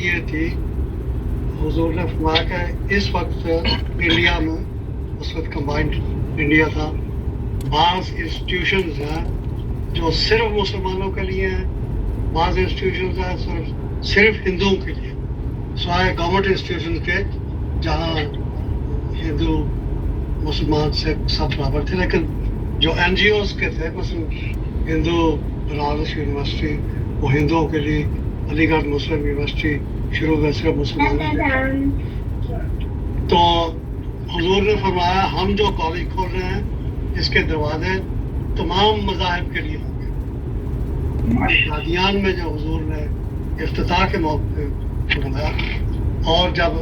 یہ تھی، حضور نے فرمایا کہ اس وقت انڈیا میں، اس وقت کمبائنڈ انڈیا تھا، بعض انسٹیٹیوشنز ہیں جو صرف مسلمانوں کے لیے ہیں، بعض انسٹیٹیوشنز ہیں صرف ہندوؤں کے لیے، سوائے گورنمنٹ انسٹیٹیوشن کے جہاں ہندو مسلمان سے سب برابر تھے، لیکن جو این جی اوز کے تھے، مثلا ہندو بنارس یونیورسٹی وہ ہندوؤں کے لیے، علی گڑھ مسلم یونیورسٹی شروع میں صرف مسلمانوں کے لیے۔ تو حضور نے فرمایا ہم جو کالج کھول رہے ہیں اس کے دروازے تمام مذاہب کے لیے ہوں گے۔ قادیان میں جو حضور نے افتتاح کے موقع پہ فرمایا، اور جب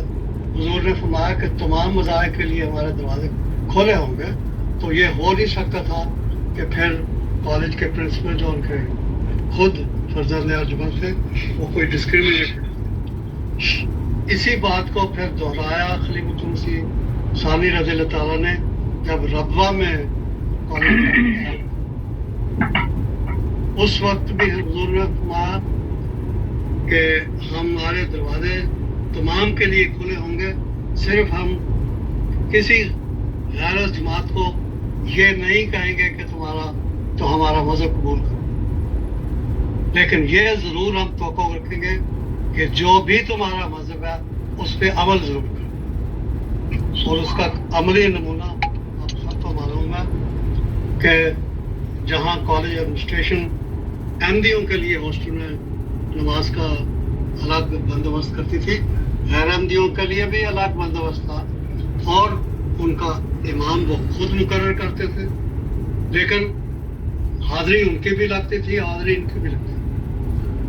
حضور نے فرمایا کہ تمام مذاہب کے لیے ہمارے دروازے کھولے ہوں گے، تو یہ ہو نہیں سکتا تھا کہ پھر کالج کے پرنسپل جو ان کے خود فرزند ارجمند تھے وہ کوئی ڈسکریمنیٹ۔ اسی بات کو پھر دہرایا خلیفۃ المسیح ثانی رضی اللہ تعالیٰ نے جب ربوہ میں کالج، اس وقت بھی حضور نے فرمایا کہ ہمارے دروازے تمام کے لیے کھلے ہوں گے، صرف ہم کسی غیر جماعت کو یہ نہیں کہیں گے کہ تمہارا تو ہمارا مذہب قبول کرو، لیکن یہ ضرور ہم توقع رکھیں گے کہ جو بھی تمہارا مذہب ہے اس پہ عمل ضرور کرو۔ اور اس کا عملی نمونہ آپ سب کو معلوم ہے کہ جہاں کالج ایڈمنسٹریشن احمدیوں کے لیے ہاسٹل میں نماز کا الگ بندوبست کرتی تھی، غیر احمدیوں کے لیے بھی الگ بندوبست تھا، اور ان کا امام وہ خود مقرر کرتے تھے، لیکن حاضری ان کی بھی لگتی تھی، حاضری ان کی بھی لگتی تھی۔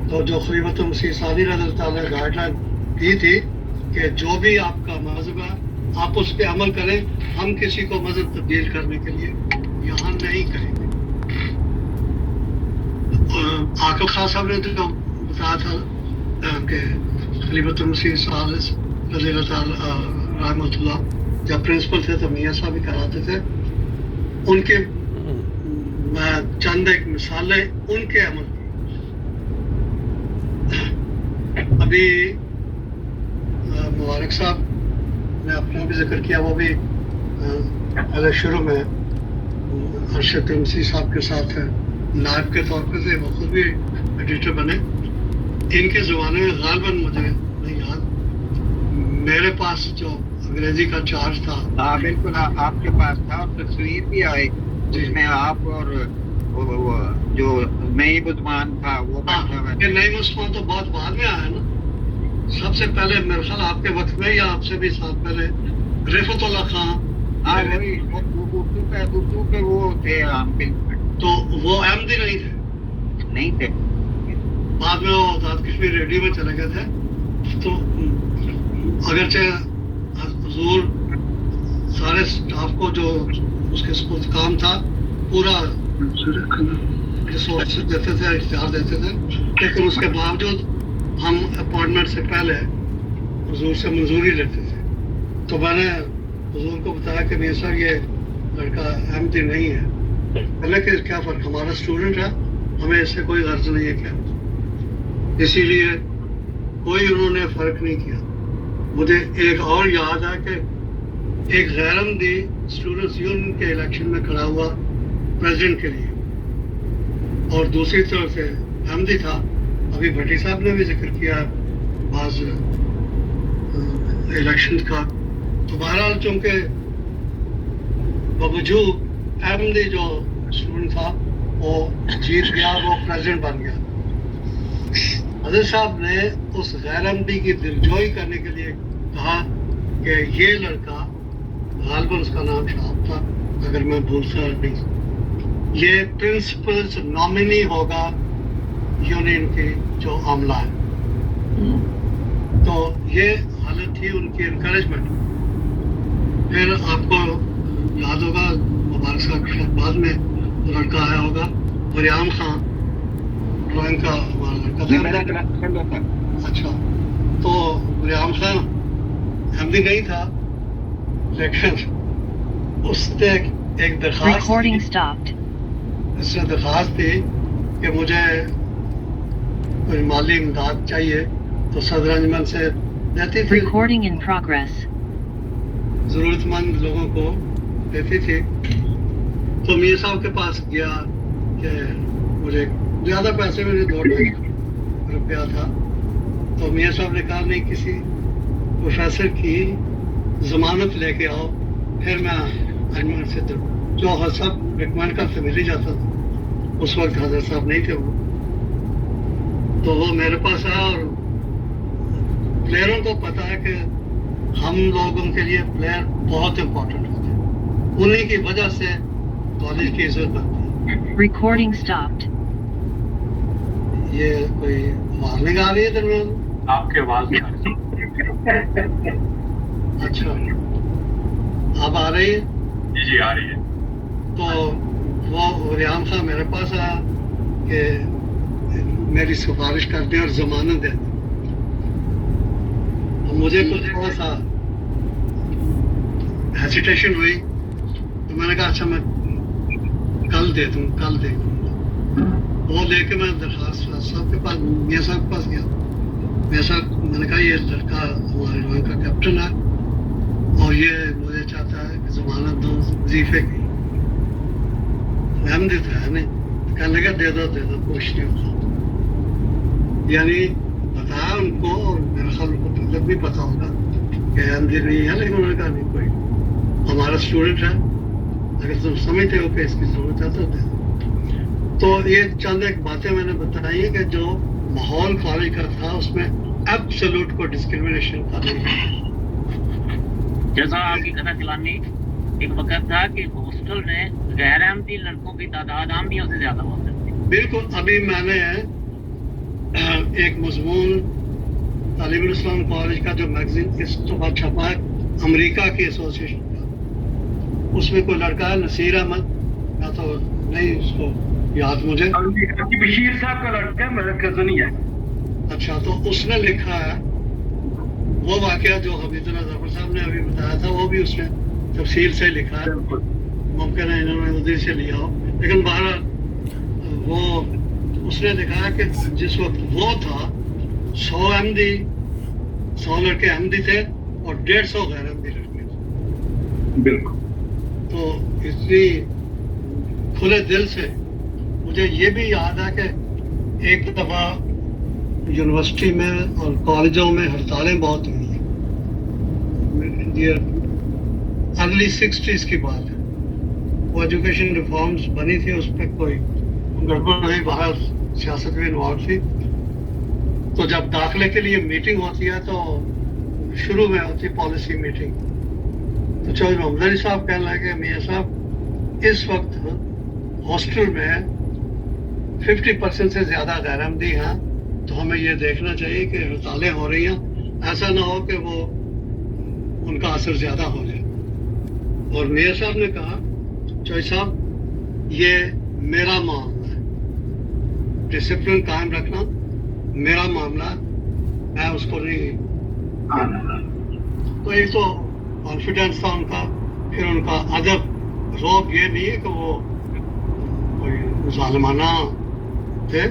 تو جو خلیفۃ المسیح ثانی رضی اللہ تعالیٰ نے گائیڈ لائن دی تھی کہ جو بھی آپ کا مذہب ہے آپ اس پہ عمل کریں، ہم کسی کو مذہب تبدیل کرنے کے لیے یہاں نہیں کریں گے۔ عاقل خان صاحب نے تو بتایا تھا کہ خلیفۃ المسیح ثالث رضی اللہ تعالیٰ رحمۃ اللہ جب پرنسپل تھے تو میاں صاحب بھی کراتے تھے، ان کے میں چند ایک مثالیں ان کے عمل کی۔ ابھی مبارک صاحب نے اپنا بھی ذکر کیا، وہ بھی پہلے شروع میں ارشد مسیح صاحب کے ساتھ نائب کے طور پہ تھے، وہ خود بھی ایڈیٹر بنے۔ ان کے زمانے میں غالباً مجھے نہیں یاد، میرے پاس جو انگریزی کا چارج تھا، ہاں بالکل آپ کے پاس تھا، اور تصویر بھی آئی جس میں آپ اور جو نئی بدمان تھا وہ بیٹھا ہوا ہے۔ نئی مسلمان تو بہت بعد میں آیا نا، سب سے پہلے میرے خیال آپ کے وقت میں یا آپ سے بھی سال پہلے رفعت اللہ خان، ہاں وہی اردو کے وہ تھے عام بالکل، تو وہ احمدی نہیں تھے، بعد میں وہ آزاد کشمیر ریڈیو میں چلے گئے تھے۔ تو اگرچہ حضور سارے اسٹاف کو جو اس کے سپرد کام تھا پورا ریسورس دیتے تھے، اختیار دیتے تھے، لیکن اس کے باوجود ہم اپوائنٹمنٹ سے پہلے حضور سے منظوری لیتے تھے۔ تو میں نے حضور کو بتایا کہ نہیں سر یہ لڑکا احمدی نہیں ہے، پہلے کہ کیا فرق، ہمارا اسٹوڈنٹ ہے، ہمیں اس سے کوئی غرض نہیں ہے کیا، اسی لیے کوئی انہوں نے فرق نہیں کیا۔ مجھے ایک اور یاد ہے کہ ایک غیر احمدی اسٹوڈنٹس یونین کے الیکشن میں کھڑا ہوا پریزیڈنٹ کے لیے، اور دوسری طرف سے احمدی تھا۔ ابھی بھٹی صاحب نے بھی ذکر کیا بعض الیکشن کا، تو بہرحال چونکہ باوجود احمدی جو اسٹوڈنٹ تھا وہ جیت گیا، وہ پریزیڈنٹ بن گیا۔ حضرت صاحب نے اس غیر احمدی کی دلجوئی کرنے کے لیے کہا کہ یہ لڑکا، غالباً اس کا نام شہاب تھا اگر میں بھولتا نہیں، یہ پرنسپلز نامنی ہوگا یونین کی جو عملہ ہے۔ تو یہ حالت تھی ان کی انکریجمنٹ۔ پھر آپ کو یاد ہوگا مبارک صاحب کے بعد میں لڑکا آیا ہوگا مریام خان، ڈرائنگ کا ہمارا لڑکا تھا۔ اچھا، تو مریام خان احمدی نہیں تھا، لیکن اس نے ایک درخواست تھی کہ مجھے کوئی مالی امداد چاہیے، تو تو صدر انجمن سے دیتی تھی, Recording in progress. ضرورت مند لوگوں کو دیتی تھی. تو میاں صاحب کے پاس گیا کہ مجھے زیادہ پیسے میں 2 روپیہ تھا. تو میاں صاحب نے کہا نہیں, کسی پروفیسر کی ضمانت لے کے آؤ, پھر میں انجمن سے جو حضرت صاحب ریکمینڈ کرتے مل ہی جاتا تھا. اس وقت حضرت صاحب نہیں تھے وہ, تو وہ میرے پاس آیا. اور پلیئروں کو پتا ہے کہ ہم لوگوں کے لیے پلیئر بہت امپورٹنٹ ہوتے ہیں, انہیں کی وجہ سے کالج کی عزت بنتی ہے. Recording stopped. یہ کوئی وارننگ آ رہی ہے درمیان؟ آپ کی آواز نہیں آ رہی. اچھا, اب آ رہی ہے؟ جی آ رہی ہے. تو وہ ریحان خان میرے پاس آیا کہ میری سفارش کر دیں اور ضمانت دے دیں. مجھے کچھ تھوڑا سا ہیسیٹیشن ہوئی, تو میں نے کہا اچھا میں کل دے دوں. وہ لے کے میں درخواست صاحب کے پاس, میاں صاحب کے پاس گیا. میاں صاحب, میں نے کہا یہ لڑکا ہمارے روئنگ کا کیپٹن ہے اور یہ مجھے چاہتا ہے کہ ضمانت دو وظیفے کی. احمدی تھا ہے نہیں, کہنے لگا دے دو کچھ نہیں ہوتا. یعنی بتایا ان کو, اور میرے خیال کو مطلب بھی پتا ہوگا کہ احمدی نہیں ہے, لیکن انہوں نے کہا نہیں کوئی ہمارا اسٹوڈنٹ ہے, اگر تم سمجھتے ہو کہ اس کی ضرورت ہے تو دے دو. تو یہ چند ایک باتیں میں نے بتائی ہیں کہ جو ماحول کالج کا تھا اس میں ایبسولوٹ کو ڈسکریمنیشن کا نہیں. جیسا آپ کی کتھا چلانی, ایک وقت تھا کہ ہاسٹل میں غیر احمدی لڑکوں کی تعداد احمدیوں سے زیادہ ہوا کرتی. بالکل. ابھی میں نے ایک مضمون تعلیم الاسلام کالج کا جو میگزین اس دفعہ چھپا ہے امریکہ کی ایسوسیشن کا, اس میں کوئی لڑکا ہے نصیر احمد, میں تو نہیں اس کو یاد مجھے, بشیر صاحب کا لڑکا ہے, میرا کزن ہی ہے. اچھا, تو اس نے لکھا ہے وہ واقعہ جو حمید ظفر صاحب نے ابھی بتایا تھا, وہ بھی اس میں تفصیل سے لکھا ہے. ممکن ہے انہوں نے ادھر سے لیا ہو, لیکن بہرحال وہ اس نے لکھا ہے کہ جس وقت وہ تھا 100 لڑکے احمدی تھے اور 150 غیر احمدی لڑکے تھے. بالکل. تو اتنی کھلے دل سے مجھے یہ بھی یاد ہے کہ ایک دفعہ یونیورسٹی میں اور کالجوں میں ہڑتالیں بہت ہوئی ہیں. یہ ارلی 60s کی بات ہے. وہ ایجوکیشن ریفارمز بنی تھی, اس پہ کوئی گڑبڑ نہیں, باہر سیاست بھی انوالو تھی. تو جب داخلے کے لیے میٹنگ ہوتی ہے تو شروع میں ہوتی پالیسی میٹنگ. تو چودھری محمد علی صاحب کہنے لگے میاں صاحب اس وقت ہاسٹل میں 50% سے زیادہ غیر احمدی ہیں, تو ہمیں یہ دیکھنا چاہیے کہ ہڑتالیں ہو رہی ہیں, ایسا نہ ہو کہ وہ ان کا اثر زیادہ ہو جائے. اور میاں صاحب نے کہا چودھری صاحب یہ میرا معاملہ ہے, ڈسپلن قائم رکھنا میرا معاملہ ہے, میں اس کو نہیں. تو ایک تو کانفیڈینس تھا ان کا, پھر ان کا ادب, روب یہ نہیں ہے کہ وہ کوئی ظالمانہ تھے.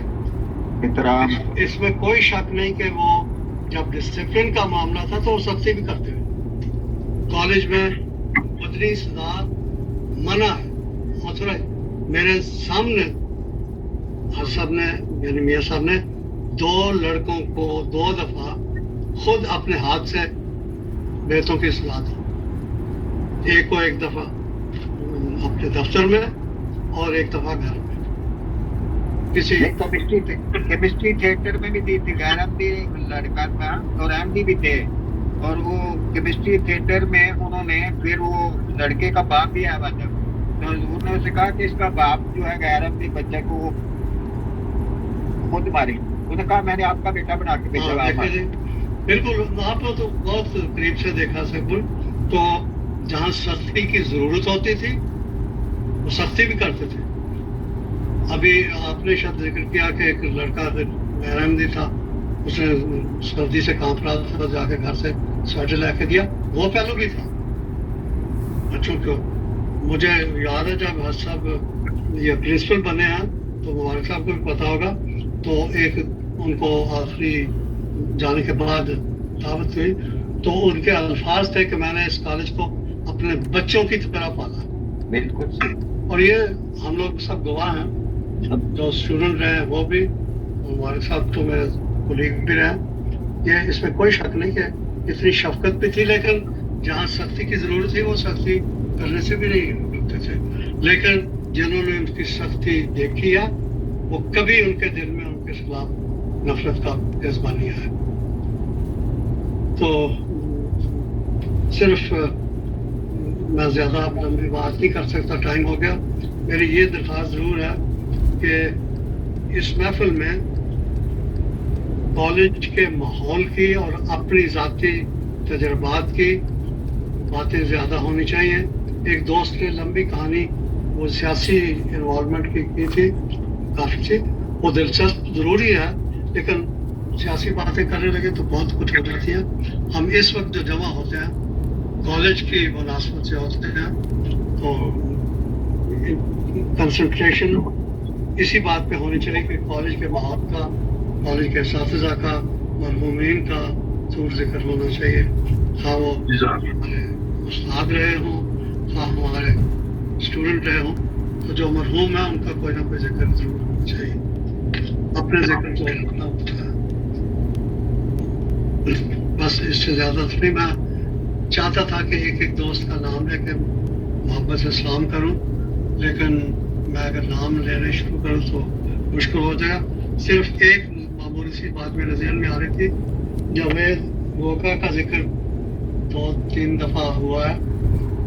احترام, اس میں کوئی شک نہیں کہ وہ جب ڈسپلن کا معاملہ تھا تو وہ سختی بھی کرتے ہوئے. کالج میں بدنی سزا منع ہے. موتھرے میرے سامنے ہر صاحب نے یعنی میاں صاحب نے 2 لڑکوں کو 2 دفعہ خود اپنے ہاتھ سے بیتوں کی سزا دی. ایک کو ایک دفعہ اپنے دفتر میں اور ایک دفعہ گھر میں. کسی کیمسٹری تھیٹر میں بھی دی تھی, غیر احمدی لڑکا تھا اور احمدی بھی تھے, اور وہ کیمسٹری تھیٹر میں انہوں نے پھر وہ لڑکے کا باپ بھی آیا تھا, تو حضور نے اسے کہا کہ اس کا باپ جو ہے غیر احمدی بچے کو وہ خود مارے. انہوں نے کہا میں نے آپ کا بیٹا بنا کے بھیجا. بالکل, آپ نے تو بہت قریب سے دیکھا سکول. تو جہاں سختی کی ضرورت ہوتی تھی وہ سختی بھی کرتے تھے. ابھی آپ نے شاید ذکر کیا کہ ایک لڑکا غیر احمدی تھا, اس نے سردی سے کانپ رہا تھا, جا کے گھر سے سویٹر لے کے دیا. وہ پہلو بھی تھا بچوں کو. مجھے یاد ہے جب حضرت صاحب یہ پرنسپل بنے ہیں تو مبارک صاحب کو بھی پتا ہوگا, تو ایک ان کو آخری جانے کے بعد دعوت ہوئی تو ان کے الفاظ تھے کہ میں نے اس کالج کو اپنے بچوں کی طرح پالا. بالکل صحیح. اور یہ ہم لوگ سب گواہ ہیں, جو اسٹوڈنٹ رہے ہیں وہ بھی, ہمارے ساتھ تو میرے کولیگ بھی رہے. یہ اس میں کوئی شک نہیں کہ اتنی شفقت بھی تھی, لیکن جہاں سختی کی ضرورت تھی وہ سختی کرنے سے بھی نہیں رکتے تھے. لیکن جنہوں نے ان کی سختی دیکھی ہے وہ کبھی ان کے دل میں ان کے خلاف نفرت کا جذبہ نہیں آیا. تو صرف میں زیادہ لمبی بات نہیں کر سکتا, ٹائم ہو گیا. میری یہ درخواست ضرور ہے کہ اس محفل میں کالج کے ماحول کی اور اپنی ذاتی تجربات کی باتیں زیادہ ہونی چاہیے. ایک دوست نے لمبی کہانی وہ سیاسی انوالومنٹ کی تھی, کافی تھی, وہ دلچسپ ضروری ہے, لیکن سیاسی باتیں کرنے لگے تو بہت کچھ ہو جاتی ہیں. ہم اس وقت جو جمع ہوتے ہیں کالج کی مناسبت سے ہوتے ہیں, تو کنسنٹریشن اسی بات پہ ہونی چاہیے کہ کالج کے ماحول کا, کالج کے اساتذہ کا, مرحومین کا ضرور ذکر ہونا چاہیے. خواہ وہ ہمارے استاد رہے ہوں, خواہ ہمارے اسٹوڈنٹ رہے ہوں, تو جو مرحوم ہیں ان کا کوئی نہ کوئی ذکر ضرور ہونا چاہیے. اپنے ذکر تو ہونا ہوتا ہے. بس اس سے زیادہ نہیں. میں چاہتا تھا کہ ایک دوست کا نام لے کے محبت سے سلام کروں, لیکن میں اگر نام لینے شروع کروں تو مشکل ہو جائے گا. صرف ایک معمولی سی بات میرے ذہن میں آ رہی تھی. جاوید گوگا کا ذکر 2-3 دفعہ ہوا ہے.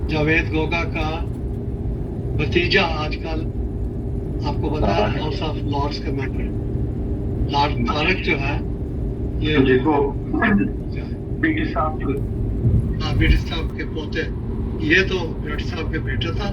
جاوید گوگا کا بھتیجا آج کل آپ کو بتایا ہاؤس آف لارڈس کا ممبر لارڈ طارق جو ہے, یہ بیٹی صاحب بیٹی صاحب کے پوتے, یہ تو بیٹی صاحب کے بیٹا تھا.